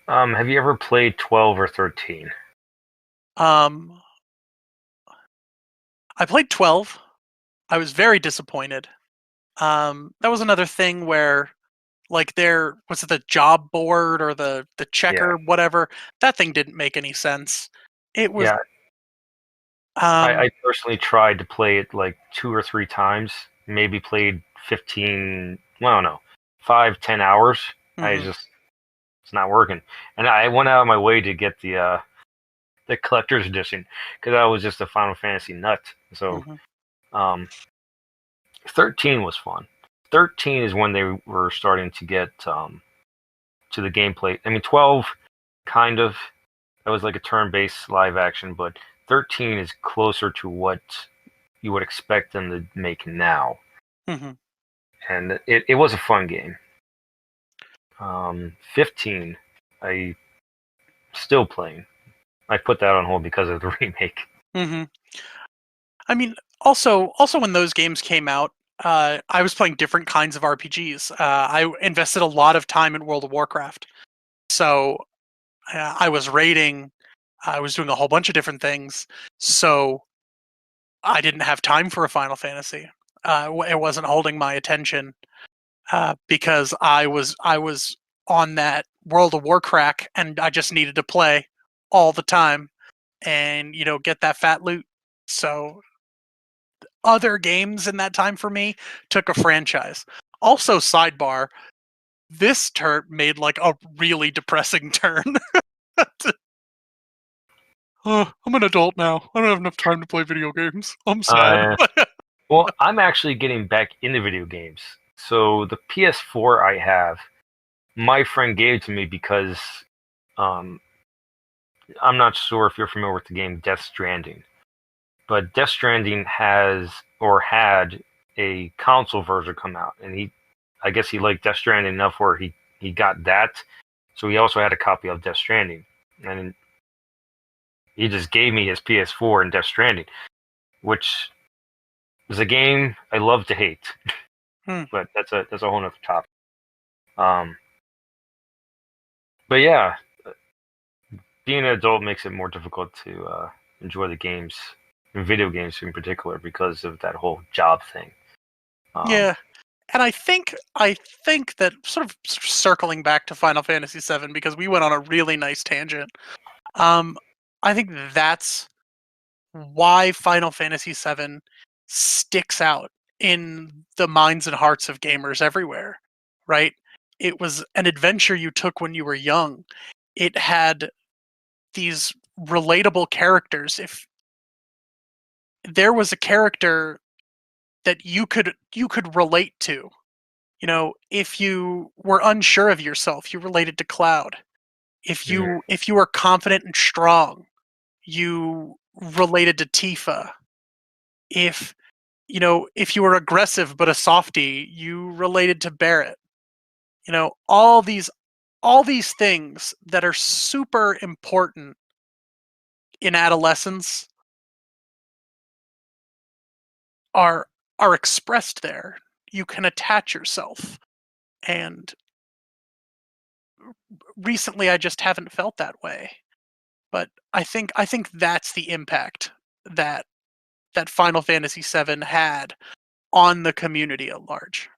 Have you ever played 12 or 13? Um, I played 12. I was very disappointed. That was another thing where, like, there was it the job board or the Yeah, checker, whatever. That thing didn't make any sense. It was, yeah. I um, personally tried to play it like 2 or 3 times. Maybe played 15. Well, I don't know, 5, 10 hours. I mhm, just it's not working, and I went out of my way to get the collector's edition because I was just a Final Fantasy nut. So mhm, um, 13 was fun. 13 is when they were starting to get to the gameplay. I mean, 12 kind of. That was like a turn-based live action, but 13 is closer to what you would expect them to make now, mhm. and it was a fun game. 15, I still playing. I put that on hold because of the remake. Mhm. I mean, also when those games came out, I was playing different kinds of RPGs. I invested a lot of time in World of Warcraft, so I was raiding. I was doing a whole bunch of different things. So I didn't have time for a Final Fantasy. It wasn't holding my attention because I was on that World of Warcraft, and I just needed to play all the time and get that fat loot. So other games in that time for me took a franchise. Also, sidebar, this turn made like a really depressing turn. I'm an adult now. I don't have enough time to play video games. I'm sad. Uh, well, I'm actually getting back into video games. So the PS4 I have, my friend gave to me because um, I'm not sure if you're familiar with the game Death Stranding, but Death Stranding has or had a console version come out, and I guess he liked Death Stranding enough where he got that, so he also had a copy of Death Stranding, and he just gave me his PS4 and Death Stranding, which is a game I love to hate, Hmm. but that's a whole nother topic. Um, but yeah, being an adult makes it more difficult to enjoy the games, and video games in particular, because of that whole job thing. Um, Yeah, and I think that sort of circling back to Final Fantasy VII because we went on a really nice tangent. Um, I think that's why Final Fantasy VII sticks out in the minds and hearts of gamers everywhere, right? It was an adventure you took when you were young. It had these relatable characters. If there was a character that you could relate to, if you were unsure of yourself, you related to Cloud. If you were confident and strong, you related to Tifa. If you were aggressive but a softie, you related to Barrett. All these things that are super important in adolescence are are expressed there. You can attach yourself. And recently I just haven't felt that way. But I think that's the impact that that Final Fantasy VII had on the community at large.